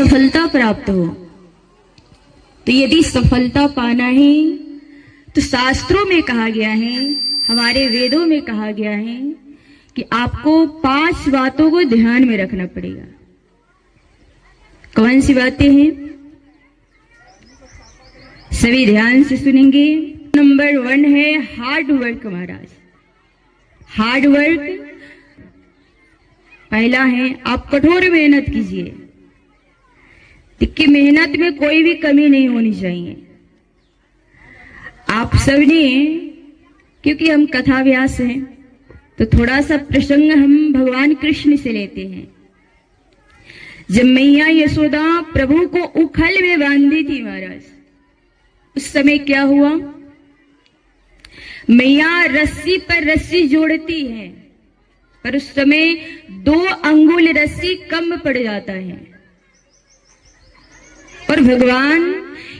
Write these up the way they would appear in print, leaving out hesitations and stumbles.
सफलता प्राप्त हो। तो यदि सफलता पाना है तो शास्त्रों में कहा गया है, हमारे वेदों में कहा गया है कि आपको 5 बातों को ध्यान में रखना पड़ेगा। कौन सी बातें हैं? सभी ध्यान से सुनेंगे। नंबर 1 है हार्ड वर्क। महाराज, हार्ड वर्क पहला है, आप कठोर मेहनत कीजिए। देखिए, मेहनत में कोई भी कमी नहीं होनी चाहिए। आप सबने, क्योंकि हम कथा व्यास हैं, तो थोड़ा सा प्रसंग हम भगवान कृष्ण से लेते हैं। जब मैया यशोदा प्रभु को उखल में बांधी थी महाराज, उस समय क्या हुआ? मैया रस्सी पर रस्सी जोड़ती है, पर उस समय 2 अंगुल रस्सी कम पड़ जाता है। और भगवान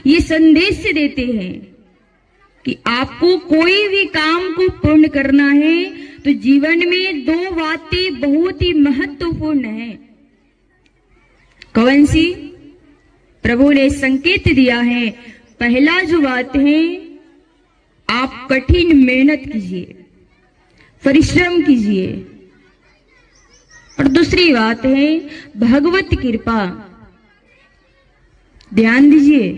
ये संदेश देते हैं कि आपको कोई भी काम को पूर्ण करना है तो जीवन में 2 बातें बहुत ही महत्वपूर्ण हैं। कौन सी? प्रभु ने संकेत दिया है। पहला जो बात है, आप कठिन मेहनत कीजिए, परिश्रम कीजिए। और दूसरी बात है भगवत कृपा। ध्यान दीजिए,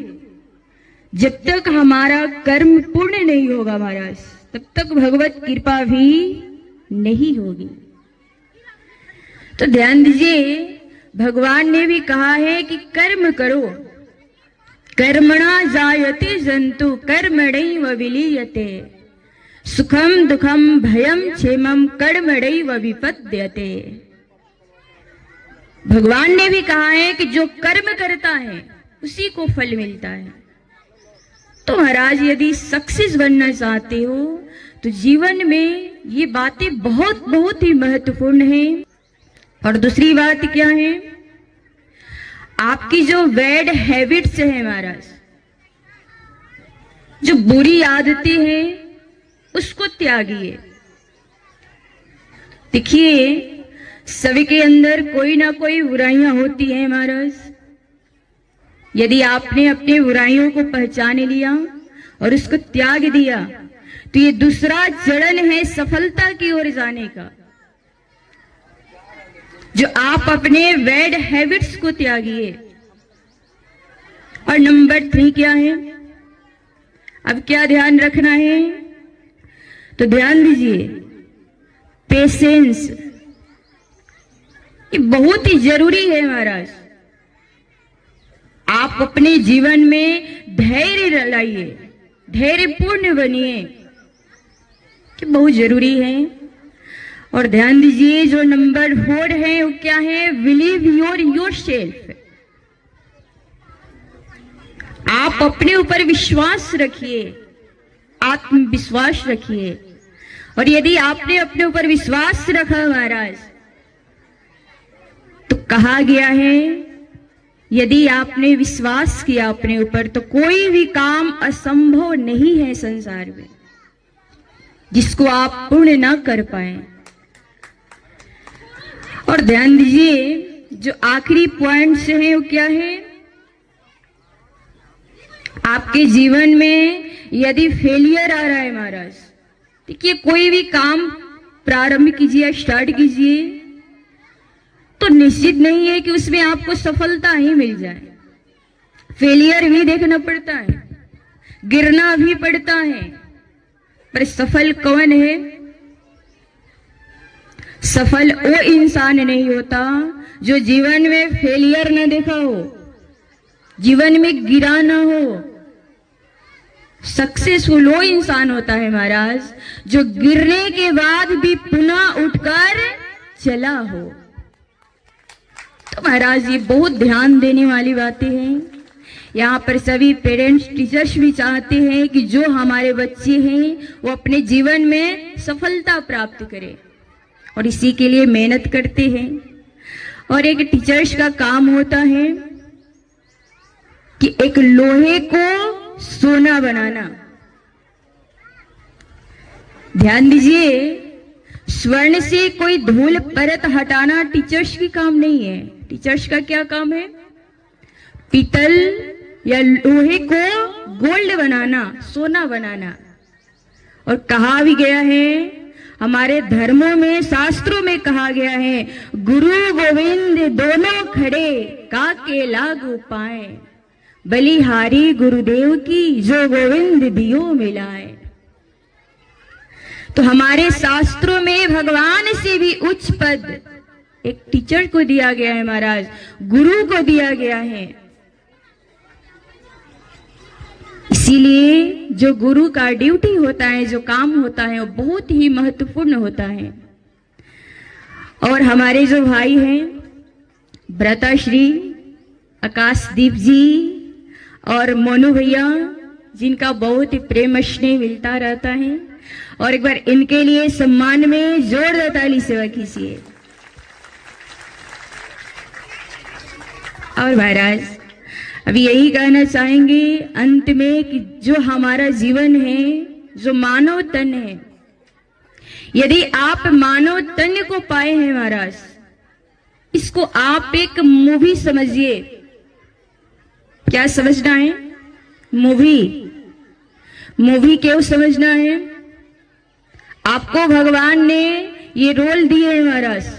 जब तक हमारा कर्म पूर्ण नहीं होगा महाराज, तब तक भगवत कृपा भी नहीं होगी। तो ध्यान दीजिए, भगवान ने भी कहा है कि कर्म करो, कर्मणा जायते जंतु कर्मणैव विलीयते, सुखम दुखम भयम क्षेमम कर्मणैव विपद्यते। भगवान ने भी कहा है कि जो कर्म करता है उसी को फल मिलता है। तो महाराज, यदि सक्सेस बनना चाहते हो तो जीवन में ये बातें बहुत बहुत ही महत्वपूर्ण हैं। और दूसरी बात क्या है? आपकी जो बैड हैबिट्स है महाराज, जो बुरी आदतें हैं, उसको त्यागिए। देखिए, सभी के अंदर कोई ना कोई बुराइयां होती हैं महाराज। यदि आपने अपनी बुराइयों को पहचान लिया और उसको त्याग दिया तो ये दूसरा चरण है सफलता की ओर जाने का। जो आप अपने बैड हैबिट्स को त्यागिए। और नंबर 3 क्या है? अब क्या ध्यान रखना है? तो ध्यान दीजिए, पेशेंस, ये बहुत ही जरूरी है महाराज। आप अपने जीवन में धैर्य लाइए, धैर्यपूर्ण बनिए, कि बहुत जरूरी है। और ध्यान दीजिए, जो नंबर 4 है वो क्या है? Believe yourself. आप अपने ऊपर विश्वास रखिए, आत्मविश्वास रखिए। और यदि आपने अपने ऊपर विश्वास रखा महाराज, तो कहा गया है यदि आपने विश्वास किया अपने ऊपर तो कोई भी काम असंभव नहीं है संसार में जिसको आप पूर्ण ना कर पाए। और ध्यान दीजिए, जो आखिरी पॉइंट्स हैं वो क्या है? आपके जीवन में यदि फेलियर आ रहा है महाराज, देखिए, कोई भी काम प्रारंभ कीजिए, स्टार्ट कीजिए, तो निश्चित नहीं है कि उसमें आपको सफलता ही मिल जाए। फेलियर भी देखना पड़ता है, गिरना भी पड़ता है। पर सफल कौन है? सफल वो इंसान नहीं होता जो जीवन में फेलियर न देखा हो, जीवन में गिरा ना हो। सक्सेसफुल वो इंसान होता है महाराज जो गिरने के बाद भी पुनः उठकर चला हो। तो महाराज, ये बहुत ध्यान देने वाली बातें हैं। यहाँ पर सभी पेरेंट्स, टीचर्स भी चाहते हैं कि जो हमारे बच्चे हैं वो अपने जीवन में सफलता प्राप्त करें, और इसी के लिए मेहनत करते हैं। और एक टीचर्स का काम होता है कि एक लोहे को सोना बनाना। ध्यान दीजिए, स्वर्ण से कोई धूल परत हटाना टीचर्स की काम नहीं है। टीचर्स का क्या काम है? पीतल या लोहे को गोल्ड बनाना, सोना बनाना। और कहा भी गया है, हमारे धर्मों में, शास्त्रों में कहा गया है, गुरु गोविंद दोनों खड़े काके लागू पाए, बलिहारी गुरुदेव की जो गोविंद दियो मिलाए। तो हमारे शास्त्रों में भगवान से भी उच्च पद एक टीचर को दिया गया है महाराज, गुरु को दिया गया है। इसीलिए जो गुरु का ड्यूटी होता है, जो काम होता है, वो बहुत ही महत्वपूर्ण होता है। और हमारे जो भाई हैं व्रताश्री, आकाशदीप जी और मोनू भैया, जिनका बहुत ही प्रेम स्नेह मिलता रहता है, और एक बार इनके लिए सम्मान में जोरदार ताली सेवा कीजिए। और महाराज अभी यही कहना चाहेंगे अंत में कि जो हमारा जीवन है, जो मानव तन है, यदि आप मानव तन को पाए हैं महाराज, इसको आप एक मूवी समझिए। क्या समझना है? मूवी। मूवी क्यों समझना है? आपको भगवान ने ये रोल दिए हैं महाराज,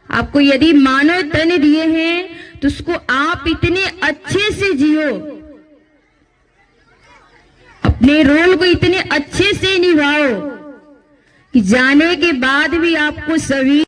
आपको यदि मानव तन दिए हैं तो उसको आप इतने अच्छे से जियो, अपने रोल को इतने अच्छे से निभाओ कि जाने के बाद भी आपको सभी